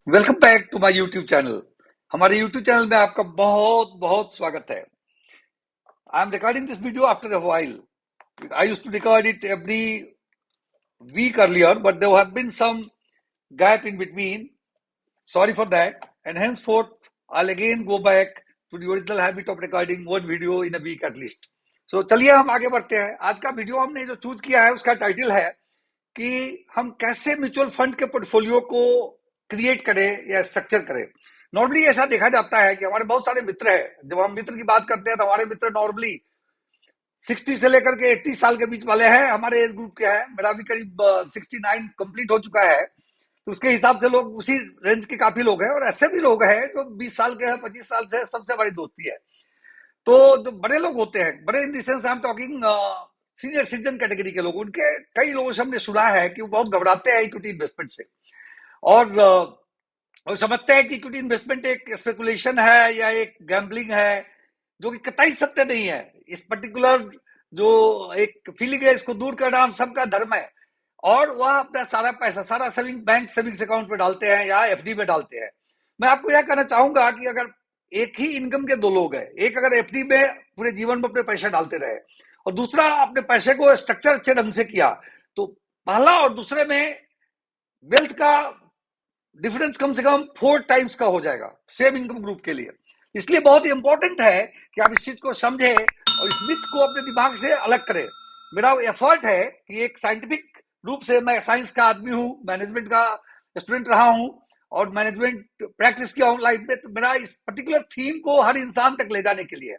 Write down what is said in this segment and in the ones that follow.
Welcome back to my YouTube channel. हमारे YouTube channel में आपका बहुत बहुत स्वागत है। I am recording this video after a while. I used to record it every week earlier, but there have been some gap in between. Sorry for that. And henceforth, I'll again go back to the original habit of recording one video in a week at least. So चलिए हम आगे बढ़ते हैं। आज का video हमने जो choose किया है उसका टाइटल है कि हम कैसे म्यूचुअल फंड के पोर्टफोलियो को क्रिएट करें या स्ट्रक्चर करें। नॉर्मली ऐसा देखा जाता है कि हमारे बहुत सारे मित्र हैं। जब हम मित्र की बात करते हैं तो हमारे मित्र नॉर्मली 60 से लेकर के 80 साल के बीच वाले हैं। हमारे एज ग्रुप के हैं। मेरा भी करीब 69 कंप्लीट हो चुका है, तो उसके हिसाब से लोग उसी रेंज के काफी लोग हैं। और ऐसे भी लोग हैं जो 20 साल के हैं, 25 साल से, सबसे हमारी दोस्ती है। तो जो बड़े लोग होते हैं, बड़े in the sense I am talking senior citizen category के लोग, उनके कई लोगों से हमने सुना है कि वो बहुत घबराते हैं इक्विटी इन्वेस्टमेंट से। और समझते हैं कि इक्विटी इन्वेस्टमेंट एक स्पेकुलेशन है या एक गैम्बलिंग है, जो कि कतई सत्य नहीं है। इस पर्टिकुलर जो एक फीलिंग है, इसको दूर करना हम सबका धर्म है। और वह अपना सारा पैसा, सारा सेविंग बैंक सेविंग्स अकाउंट में डालते हैं या एफडी में डालते हैं। मैं आपको यह कहना चाहूंगा कि अगर एक ही इनकम के दो लोग हैं, एक अगर एफडी में पूरे जीवन में अपने पैसे डालते रहे और दूसरा अपने पैसे को स्ट्रक्चर अच्छे ढंग से किया, तो पहला और दूसरे में वेल्थ का डिफरेंस कम से कम 4 टाइम्स का हो जाएगा सेम इनकम ग्रुप के लिए। इसलिए बहुत ही इंपॉर्टेंट है कि आप इस चीज को समझें और इस मिथ को अपने दिमाग से अलग करें। मेरा एफर्ट है कि एक साइंटिफिक रूप से, मैं साइंस का आदमी हूं, मैनेजमेंट का स्टूडेंट रहा हूं और मैनेजमेंट प्रैक्टिस किया हूं लाइफ में, तो मेरा इस पर्टिकुलर थीम को हर इंसान तक ले जाने के लिए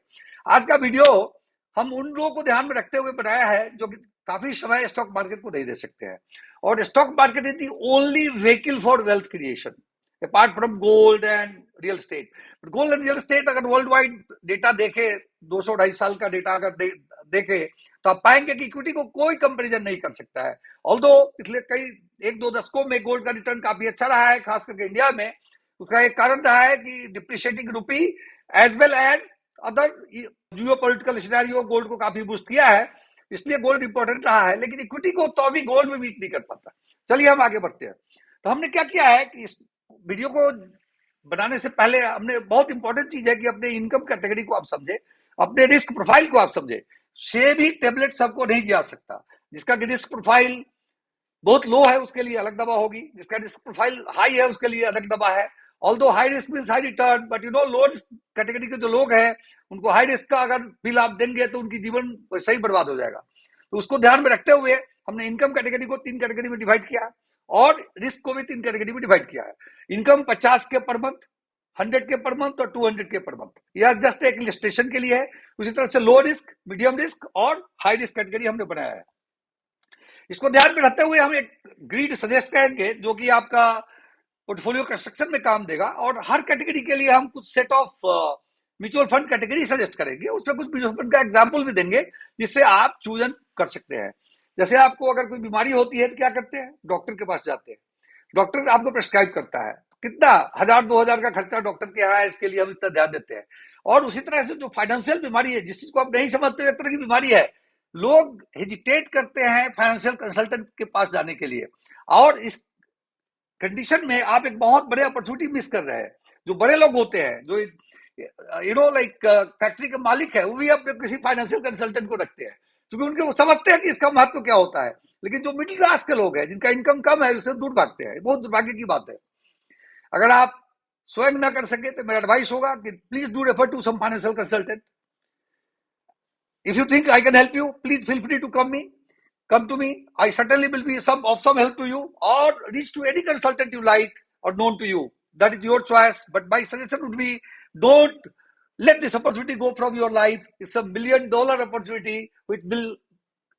आज का वीडियो हम उन लोगों को ध्यान में रखते हुए बनाया है जो कि काफी समय स्टॉक मार्केट को नहीं दे सकते हैं। और stock market is the only vehicle for wealth creation apart from gold and real estate. Gold and real estate अगर वर्ल्ड वाइड डेटा देखे, 200-250 साल का डेटा अगर देखे, तो आप पाएंगे कि इक्विटी को कोई कंपैरिजन नहीं कर सकता है। ऑल्दो पिछले कई 1-2 दशकों में गोल्ड का रिटर्न काफी अच्छा रहा है, खास करके इंडिया में। उसका एक कारण रहा है कि depreciating rupee as well as other geo political scenario gold को काफी बूस्ट किया है, इसलिए गोल्ड इंपॉर्टेंट रहा है। लेकिन इक्विटी को तो अभी गोल्ड में बीट नहीं कर पाता। चलिए हम आगे बढ़ते हैं। तो हमने क्या किया है कि इस वीडियो को बनाने से पहले हमने, बहुत इंपॉर्टेंट चीज है कि अपने इनकम कैटेगरी को आप समझे, अपने रिस्क प्रोफाइल को आप समझे। सेम ही टेबलेट सबको नहीं जिया सकता। जिसका रिस्क प्रोफाइल बहुत लो है उसके लिए अलग दवा होगी, जिसका रिस्क प्रोफाइल हाई है उसके लिए अलग दवा है। Although high risk means high return, but low risk category के जो लोग हैं उनको हाई रिस्क का अगर बिल आप देंगे तो उनकी जीवन सही बर्बाद हो जाएगा। तो उसको ध्यान में रखते हुए हमने इनकम कैटेगरी को 3 कैटेगरी में डिवाइड किया और रिस्क को भी 3 कैटेगरी में डिवाइड किया है। इनकम 50 के पर मंथ, 100 के पर मंथ और 200 के पर मंथ, यह जस्ट एक इलस्ट्रेशन के लिए है। उसी तरह से लो रिस्क, मीडियम रिस्क और हाई रिस्क कैटेगरी हमने बनाया है। इसको ध्यान में रखते हुए हम एक ग्रिड सजेस्ट करेंगे जो कि आपका पोर्टफोलियो कंस्ट्रक्शन में काम देगा। और हर कैटेगरी के लिए हम कुछ set of mutual fund category suggest करेंगे, उसमें कुछ म्यूचुअल फंड का एग्जाम्पल भी देंगे जिससे आप चूजन कर सकते हैं। जैसे आपको अगर कोई बीमारी होती है तो क्या करते हैं, डॉक्टर के पास जाते हैं, डॉक्टर आपको प्रेस्क्राइब करता है, कितना 1000-2000 का खर्चा डॉक्टर के यहाँ है, इसके लिए हम इतना ध्यान देते हैं। और उसी तरह से जो फाइनेंशियल बीमारी है, जिस चीज को आप नहीं समझते एक तरह की बीमारी है, लोग हेजिटेट करते हैं फाइनेंशियल कंसल्टेंट के पास जाने के लिए। और इस कंडीशन में आप एक बहुत बड़े अपॉर्चुनिटी मिस कर रहे हैं। जो बड़े लोग होते हैं, जो लाइक फैक्ट्री के मालिक है, वो भी अपने किसी फाइनेंशियल कंसल्टेंट को रखते हैं, क्योंकि उनके वो समझते हैं कि इसका महत्व क्या होता है। लेकिन जो मिडिल क्लास के लोग हैं, जिनका इनकम कम है, उससे दूर भागते हैं। बहुत दुर्भाग्य की बात है। अगर आप स्वयं ना कर सके तो मेरा एडवाइस होगा कि please do refer to some financial consultant. If you think I can help you, please feel free to come to me. I certainly will be of some help to you, or reach to any consultant you like or known to you. That is your choice. But my suggestion would be, don't let this opportunity go from your life. It's $1 million opportunity which will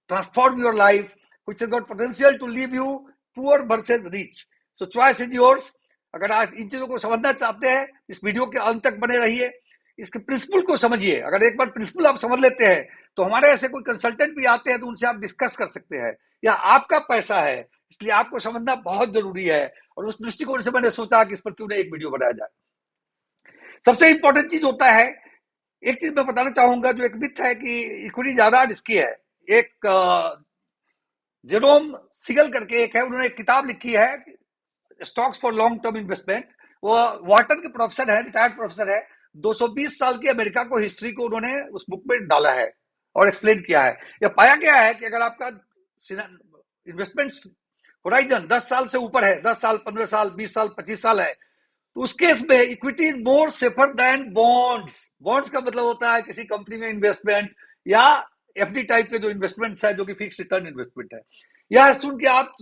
transform your life, which has got potential to leave you poor versus rich. So choice is yours. अगर आप इन चीजों को समझना चाहते हैं, इस video के अंत तक बने रहिए। इसके प्रिंसिपल को समझिए। अगर एक बार प्रिंसिपल आप समझ लेते हैं तो हमारे ऐसे कोई कंसल्टेंट भी आते हैं तो उनसे आप डिस्कस कर सकते हैं। या आपका पैसा है, इसलिए आपको समझना बहुत जरूरी है। और उस दृष्टिकोण से मैंने सोचा कि इस पर क्यों ना एक वीडियो बनाया जाए। सबसे इंपॉर्टेंट चीज होता है, एक चीज मैं बताना चाहूंगा, जो एक मिथ है कि इक्विटी ज्यादा रिस्की है। एक जेरोम सिगल करके एक है, उन्होंने एक किताब लिखी है, stocks for long term investment. वो वाटन के प्रोफेसर है, रिटायर्ड प्रोफेसर है। 220 साल की अमेरिका को हिस्ट्री को उन्होंने उस बुक में डाला है और एक्सप्लेन किया है। यह पाया गया है कि अगर आपका इन्वेस्टमेंट होराइजन 10 साल से ऊपर है, 10 साल, 15 साल, 20 साल, 25 साल है, तो उस केस में equity is more safer than bonds. Bonds का मतलब होता है किसी कंपनी में इन्वेस्टमेंट या एफडी टाइप के जो इन्वेस्टमेंट्स है, जो कि फिक्स रिटर्न इन्वेस्टमेंट है। यह सुन के आप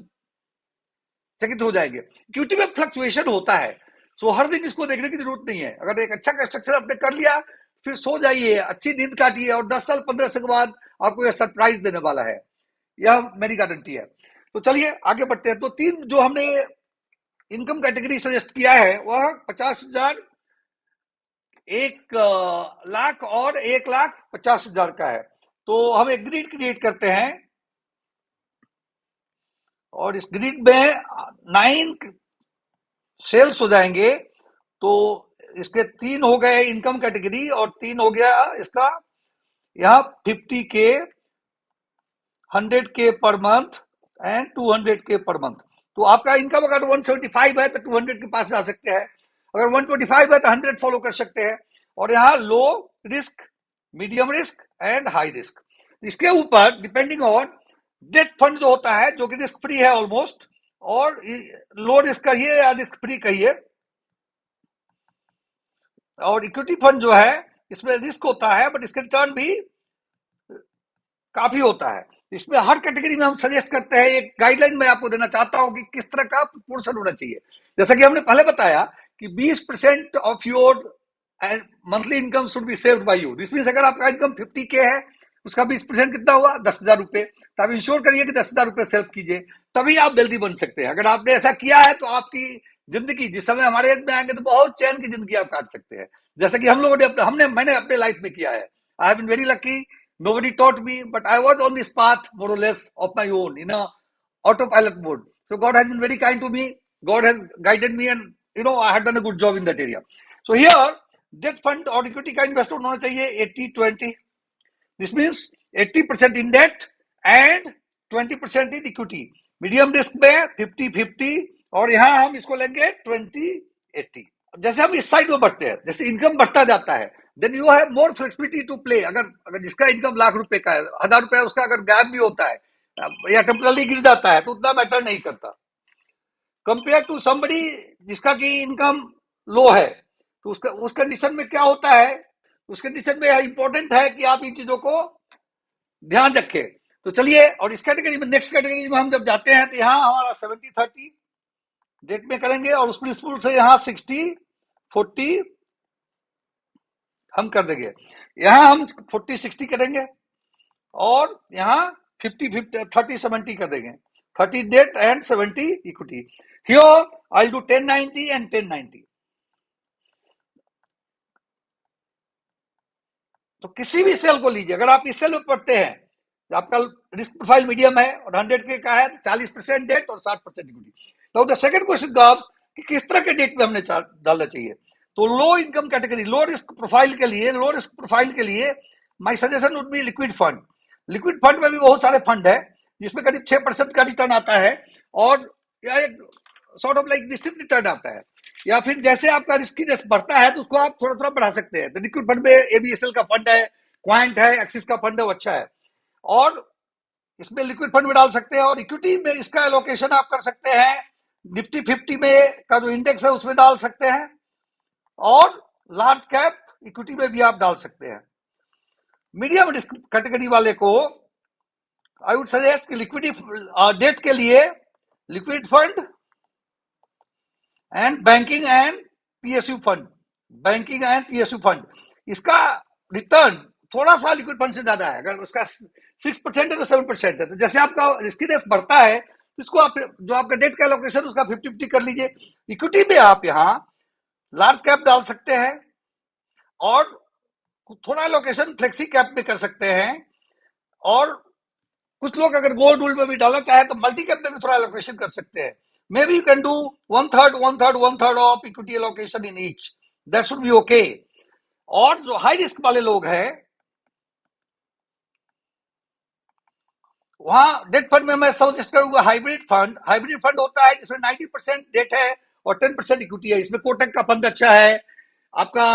चकित हो जाएंगे। इक्विटी में फ्लक्चुएशन होता है, सो हर दिन इसको देखने की जरूरत नहीं है। अगर एक अच्छा कंस्ट्रक्शन आपने कर लिया, फिर सो जाइए, अच्छी नींद काटिए, और 10 साल 15 साल के बाद आपको यह सरप्राइज देने वाला है, यह मेरी गारंटी है। तो चलिए आगे बढ़ते हैं। तो तीन जो हमने इनकम कैटेगरी सजेस्ट किया है वह 50,000, 1,00,000 और 1,50,000 का है। तो हम एक ग्रिड क्रिएट करते हैं और इस ग्रिड में 9 सेल्स हो जाएंगे। तो इसके 3 हो गए इनकम कैटेगरी और 3 हो गया इसका यहाँ 50K, 100K per month and 200K per month. तो आपका इनकम अगर 175 है तो 200 के पास जा सकते हैं, अगर 125 है तो 100 फॉलो कर सकते हैं। और यहाँ low risk, medium risk and high risk. इसके ऊपर डिपेंडिंग ऑन डेट फंड जो होता है, जो कि रिस्क फ्री है ऑलमोस्ट, और लो रिस्क कहिए या रिस्क फ्री कहिए, और इक्विटी फंड जो है इसमें रिस्क होता है बट इसके रिटर्न भी काफी होता है। इसमें हर कैटेगरी में हम सजेस्ट करते हैं, एक गाइडलाइन मैं आपको देना चाहता हूं कि किस तरह का प्रोपोर्शन होना चाहिए। जैसा कि हमने पहले बताया कि 20% of your monthly income should be saved by you. This means अगर आपका इनकम 50K है, उसका 20% कितना हुआ, 10,000 रुपए। तो आप इंश्योर करिए कि 10,000 रुपए सेव कीजिए, तभी आप वेल्दी बन सकते हैं। अगर आपने ऐसा किया है तो आपकी जिंदगी, जिस समय हमारे एज में आएंगे तो बहुत चैन की जिंदगी आप काट सकते हैं, जैसा कि हम लोगों ने मैंने अपने लाइफ में किया है। I have been very lucky, nobody taught me, but I was on this path more or less of my own in a autopilot mode. So God has been very kind to me, God has guided me, and I have done a good job in that area. So here debt fund और equity का investment होना चाहिए 80-20। This means 80% in debt and 20% in equity. Medium risk में 50-50, और यहां हम इसको लेंगे 20-80। जैसे हम इस साइड में बढ़ते हैं, जैसे इनकम बढ़ता जाता है, then you have more flexibility to play. अगर जिसका इनकम लाख रुपए का है, 1,000 रुपए उसका अगर गैप भी होता है या टेम्परली गिर जाता है, तो उतना मैटर नहीं करता कंपेयर टू समबडी जिसका की इनकम लो है। तो उस कंडीशन में क्या होता है, उस कंडीशन में इंपॉर्टेंट है कि आप इन चीजों को ध्यान रखें। तो चलिए, और इस कैटेगरी में, नेक्स्ट कैटेगरी में हम जब जाते हैं तो यहाँ हमारा 70-30 डेट में करेंगे, और उस प्रिंसिपल से यहाँ 60-40 हम कर देंगे। यहाँ हम 40-60 करेंगे, और यहाँ 30-70 कर देंगे। 30 debt and 70 equity. Here I do 10-90 and 10-90। तो किसी भी सेल को लीजिए, अगर आप इस सेल में पढ़ते हैं, आपका रिस्क प्रोफाइल मीडियम है और 100K का है, तो 40% डेट और 60% इक्विटी। तो द सेकंड क्वेश्चन कम्स कि किस तरह के डेट में हमने डालना चाहिए। तो low income category, low risk profile के लिए my suggestion would be liquid fund. Liquid fund में भी बहुत सारे फंड है जिसमें करीब 6% का रिटर्न आता है, और यह एक सॉर्ट ऑफ लाइक निश्चित रिटर्न आता है। या फिर जैसे आपका रिस्कीनेस बढ़ता है तो उसको आप थोड़ा थोड़ा बढ़ा सकते हैं। तो लिक्विड फंड में एबीएसएल का फंड है, क्वांट है, एक्सिस का फंड है, वो अच्छा है, और इसमें लिक्विड फंड में डाल सकते हैं। और इक्विटी में इसका एलोकेशन आप कर सकते हैं, निफ्टी 50 में का जो इंडेक्स है उसमें डाल सकते हैं, और लार्ज कैप इक्विटी में भी आप डाल सकते हैं। मीडियम रिस्क कैटेगरी वाले को आई वुड सजेस्ट कि लिक्विडी डेट के लिए liquid fund and banking and PSU fund. इसका रिटर्न थोड़ा सा लिक्विड फंड से ज्यादा है। अगर उसका 6% है तो 7% है। तो जैसे आपका रिस्कीनेस बढ़ता है तो इसको आप, जो आपका डेट का एलोकेशन उसका 50-50 कर लीजिए। इक्विटी में आप यहाँ लार्ज कैप डाल सकते हैं, और थोड़ा एलोकेशन फ्लेक्सी कैप में कर सकते हैं, और कुछ लोग अगर गोल्ड वोल्ड में भी डालना चाहे तो मल्टी कैप में भी थोड़ा एलोकेशन कर सकते हैं। May be you can do 1/3 of equity allocation in each, that should be okay. और जो हाई रिस्क वाले लोग हैं, वहां डेट फंड में मैं सजेस्ट करूंगा हाइब्रिड फंड। हाइब्रिड फंड होता है जिसमें 90% डेट है और 10% इक्विटी है। इसमें कोटक का फंड अच्छा है, आपका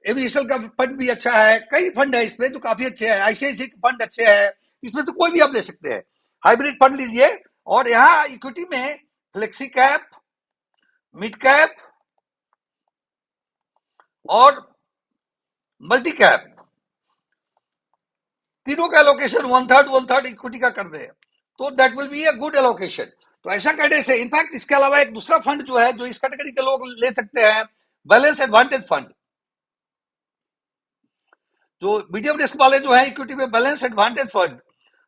एविएशन का फंड भी अच्छा है, कई फंड है इसमें जो काफी अच्छे हैं, आईसीआईसी के फंड अच्छे हैं, इसमें से कोई भी आप ले सकते हैं, हाइब्रिड फंड लीजिए। और यहाँ इक्विटी में फ्लेक्सी कैप, मिड कैप और मल्टी कैप, तीनों का एलोकेशन 1/3 इक्विटी का कर दे तो that will be a good allocation. तो ऐसा करने से, इनफैक्ट इसके अलावा एक दूसरा फंड जो है, जो इस कैटेगरी के लोग ले सकते हैं, बैलेंस एडवांटेज फंड। जो मीडियम रिस्क वाले जो है इक्विटी में, बैलेंस एडवांटेज फंड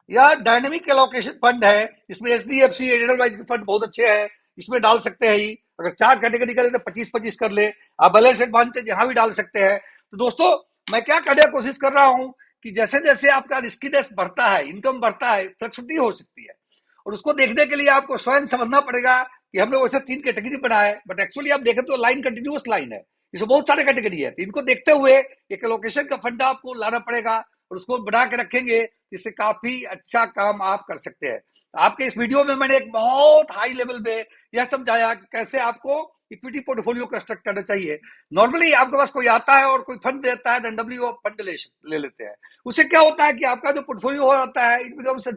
या डायनेमिक एलोकेशन फंड है, इसमें एचडीएफसी, एडलवाइज के फंड बहुत अच्छे हैं, इसमें डाल सकते हैं ही। अगर 4 कैटेगरी करें तो 25-25 कर ले, आप बैलेंस एडवांटेज यहां भी डाल सकते हैं। तो दोस्तों, मैं क्या करने की कोशिश कर रहा हूं कि जैसे जैसे आपका रिस्कीनेस बढ़ता है, इनकम बढ़ता है, फ्लेक्सिबिलिटी हो सकती है, और उसको देखने के लिए आपको स्वयं समझना पड़ेगा कि हमने वैसे 3 कैटेगरी बनाए, बट एक्चुअली आप देखें तो लाइन कंटिन्यूअस लाइन है, इसमें बहुत सारे कैटेगरी है। तो इनको देखते हुए एक एलोकेशन का फंड आपको लाना पड़ेगा और उसको बना के रखेंगे, जिससे काफी अच्छा काम आप कर सकते हैं। आपके इस वीडियो में मैंने एक बहुत हाई लेवल पे यह समझाया कि कैसे आपको इक्विटी पोर्टफोलियो कंस्ट्रक्ट करना चाहिए। नॉर्मली आपके पास कोई आता है और कोई फंड देता है, एनडब्ल्यू फंड ले लेते हैं, उससे क्या होता है कि आपका जो पोर्टफोलियो हो जाता है, इट बिकम्स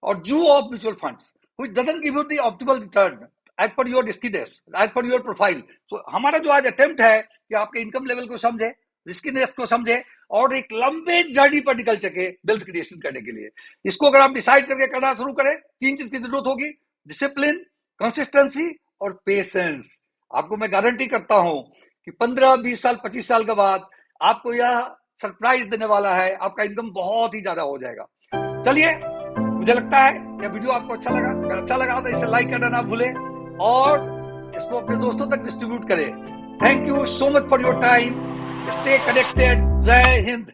और zoo of mutual funds which doesn't give you the optimal return as per your riskiness, as per your profile. तो हमारा जो आज अटेम्प्ट है कि आपके इनकम लेवल को समझे, रिस्कीनेस को समझे और एक लंबे जर्नी पर निकल सके वेल्थ क्रिएशन करने के लिए। इसको अगर आप डिसाइड करके करना शुरू करें, 3 चीज की जरूरत होगी, डिसिप्लिन, कंसिस्टेंसी और पेशेंस। आपको मैं गारंटी करता हूं कि 15, 20 साल, 25 साल के बाद आपको यह सरप्राइज देने वाला है, आपका इनकम बहुत ही ज्यादा हो जाएगा। चलिए, मुझे लगता है यह वीडियो आपको अच्छा लगा। अगर अच्छा लगा तो इसे लाइक करना ना भूलें और इसको अपने दोस्तों तक डिस्ट्रीब्यूट करें। Thank you so much for your time. Stay connected. जय हिंद।